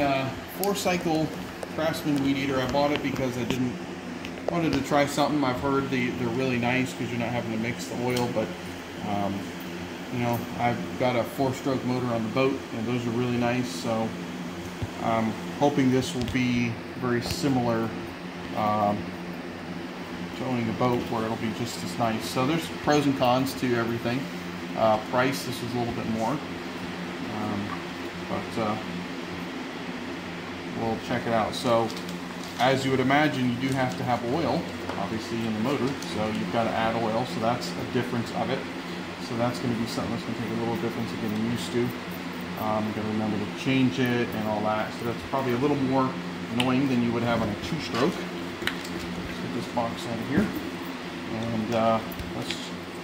a 4-cycle Craftsmen Weedeater. I bought it because I wanted to try something. I've heard they're really nice because you're not having to mix the oil, but you know, I've got a 4-stroke motor on the boat, and those are really nice. So I'm hoping this will be very similar to owning a boat, where it'll be just as nice. So there's pros and cons to everything. Price, this was a little bit more, but we'll check it out. So as you would imagine, you do have to have oil, obviously, in the motor, so you've got to add oil, so that's a difference of it. So that's going to be something that's going to take a little difference of getting used to. You've got to remember to change it and all that, so that's probably a little more annoying than you would have on a 2-stroke. Let's get this box out of here, and let's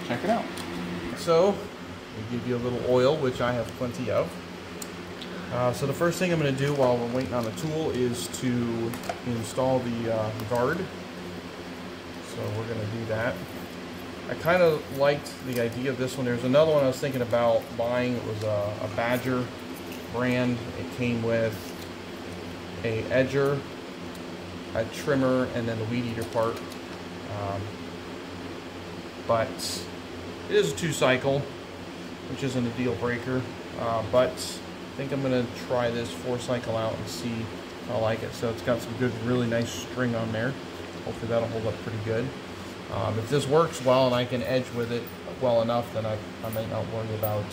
check it out. So we give you a little oil, which I have plenty of. So the first thing I'm going to do while we're waiting on the tool is to install the guard. So we're going to do that. I kind of liked the idea of this one. There's another one I was thinking about buying. It was a Badger brand. It came with a edger, a trimmer, and then the Weedeater part. But it is a 2-cycle, which isn't a deal breaker. But I think I'm going to try this 4-cycle out and see if I like it. So it's got some good, really nice string on there. Hopefully that'll hold up pretty good. If this works well and I can edge with it well enough, then I might not worry about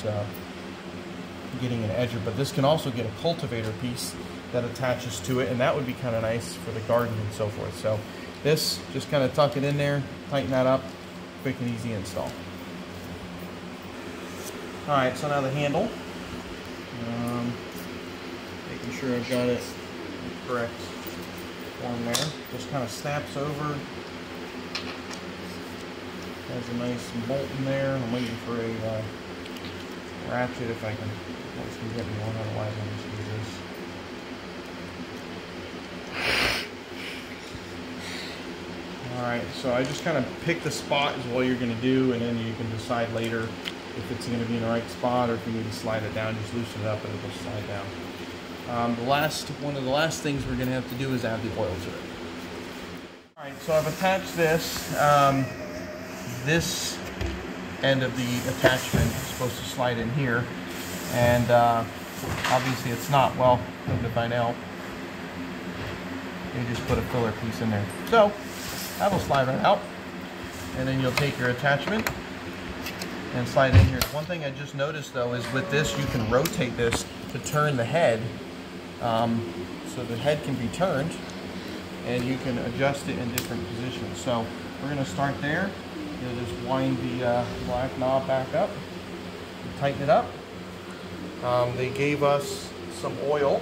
getting an edger. But this can also get a cultivator piece that attaches to it, and that would be kind of nice for the garden and so forth. So this, just kind of tuck it in there, tighten that up, quick and easy install. Alright, so now the handle. Making sure I've got it in the correct form there. Just kind of snaps over. Has a nice bolt in there. I'm waiting for a ratchet if I can get me one, otherwise I'll just use this. Alright, so I just kind of pick the spot is what you're going to do, and then you can decide later if it's going to be in the right spot, or if you need to slide it down. Just loosen it up and it'll slide down. One of the last things we're going to have to do is add the oil to it. Alright, so I've attached this. This end of the attachment is supposed to slide in here, and obviously it's not. Well, come to find out, you just put a filler piece in there. So that'll slide right out, and then you'll take your attachment and slide in here. One thing I just noticed though is with this, you can rotate this to turn the head, so the head can be turned, and you can adjust it in different positions. So we're going to start there. You'll just wind the black knob back up, tighten it up. They gave us some oil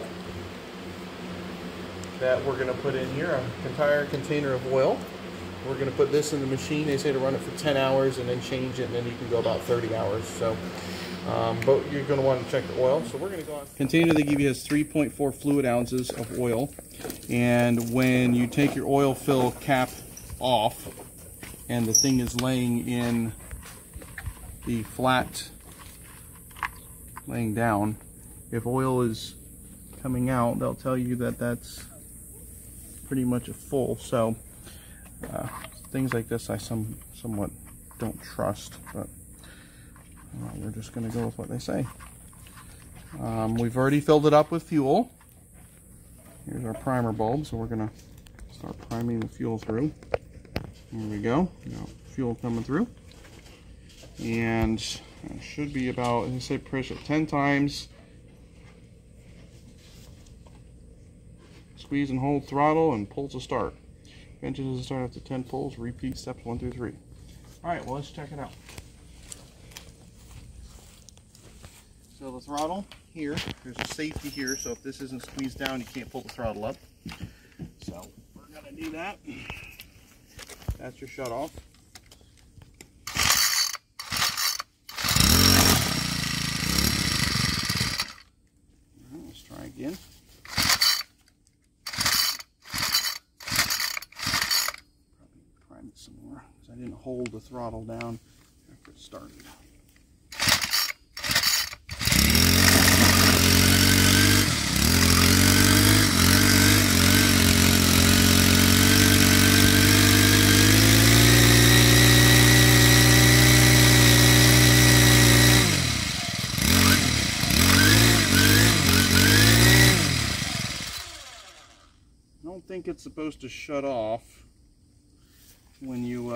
that we're going to put in here, an entire container of oil. We're going to put this in the machine. They say to run it for 10 hours and then change it, and then you can go about 30 hours. So, but you're going to want to check the oil. So we're going to go on. Container they give you has 3.4 fluid ounces of oil, and when you take your oil fill cap off, and the thing is laying in the flat, laying down, if oil is coming out, they'll tell you that that's pretty much a full. So things like this I somewhat don't trust, but we're just going to go with what they say. We've already filled it up with fuel. Here's our primer bulb, so we're going to start priming the fuel through. There we go. Now, fuel coming through, and it should be about, as I say, push it 10 times. Squeeze and hold throttle and pull to start. Engine doesn't start after 10 pulls. Repeat steps 1 through 3. All right, well, let's check it out. So the throttle here, there's a safety here, so if this isn't squeezed down, you can't pull the throttle up. So we're gonna do that. That's your shut off. Let's try again. Probably prime it some more because I didn't hold the throttle down after it started. don't think it's supposed to shut off when you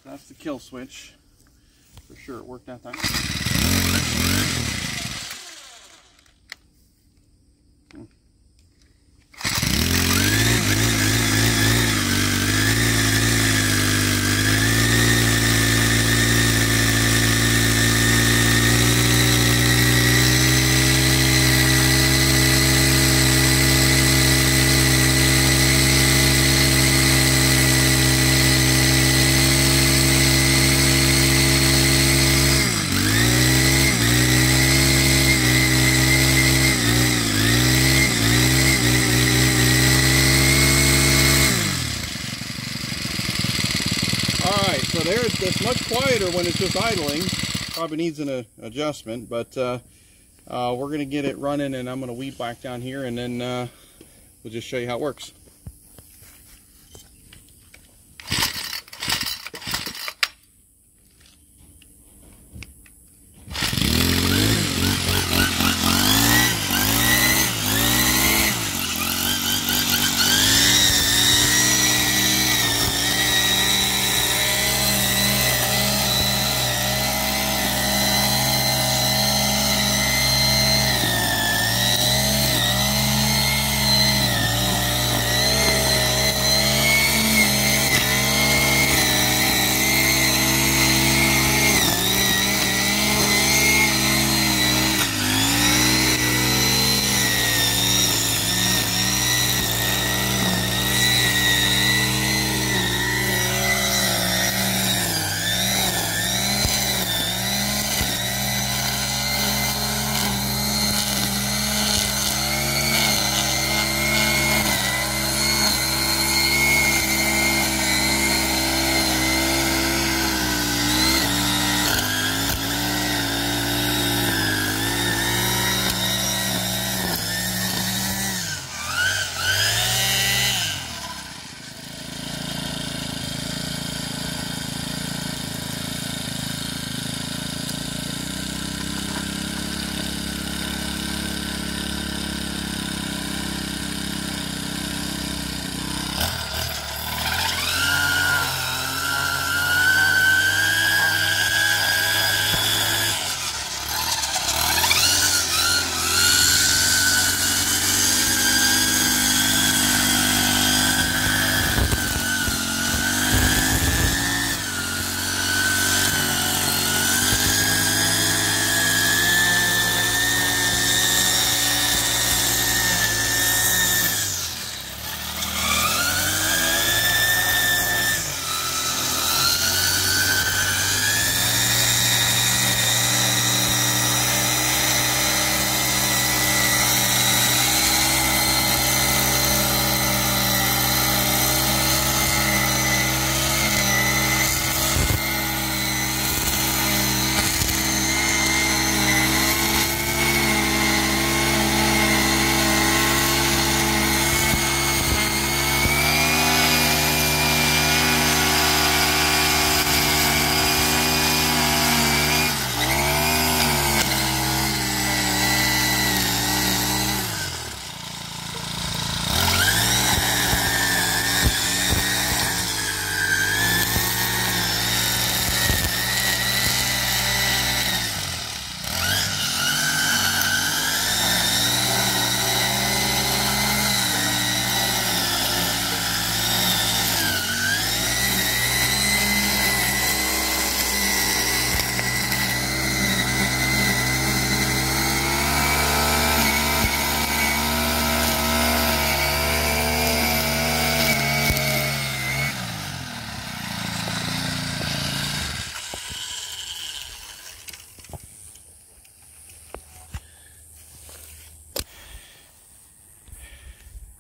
that's the kill switch. For sure it worked that time. So there, it's much quieter when it's just idling. Probably needs an adjustment, but we're going to get it running, and I'm going to weed whack down here, and then we'll just show you how it works.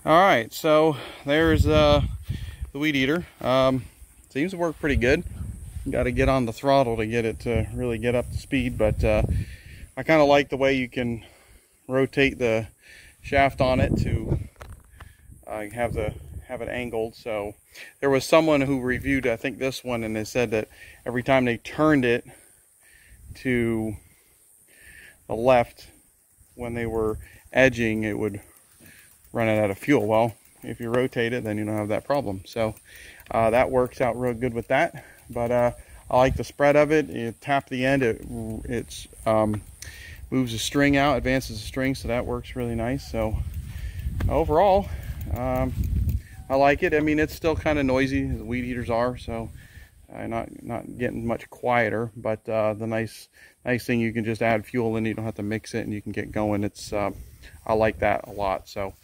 Alright, so there's the Weedeater. Seems to work pretty good. Got to get on the throttle to get it to really get up to speed, but I kind of like the way you can rotate the shaft on it to have the have it angled. So there was someone who reviewed, I think, this one, and they said that every time they turned it to the left when they were edging, it would run it out of fuel. Well, if you rotate it, then you don't have that problem. So that works out real good with that. But I like the spread of it. You tap the end, it moves the string out, advances the string, so that works really nice. So overall, I like it. I mean, it's still kind of noisy, as weed eaters are, so not getting much quieter. But the nice thing, you can just add fuel in, you don't have to mix it, and you can get going. It's I like that a lot. So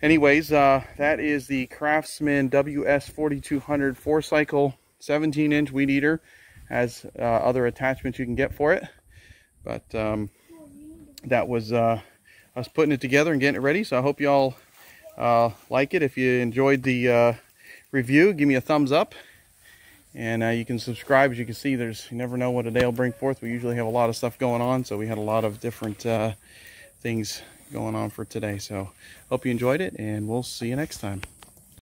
anyways, that is the Craftsman WS4200 4-cycle 17-inch weed eater. Has other attachments you can get for it, but that was us putting it together and getting it ready. So I hope y'all like it. If you enjoyed the review, give me a thumbs up, and you can subscribe. As you can see, you never know what a day will bring forth. We usually have a lot of stuff going on, so we had a lot of different things going on for today. So hope you enjoyed it, and we'll see you next time.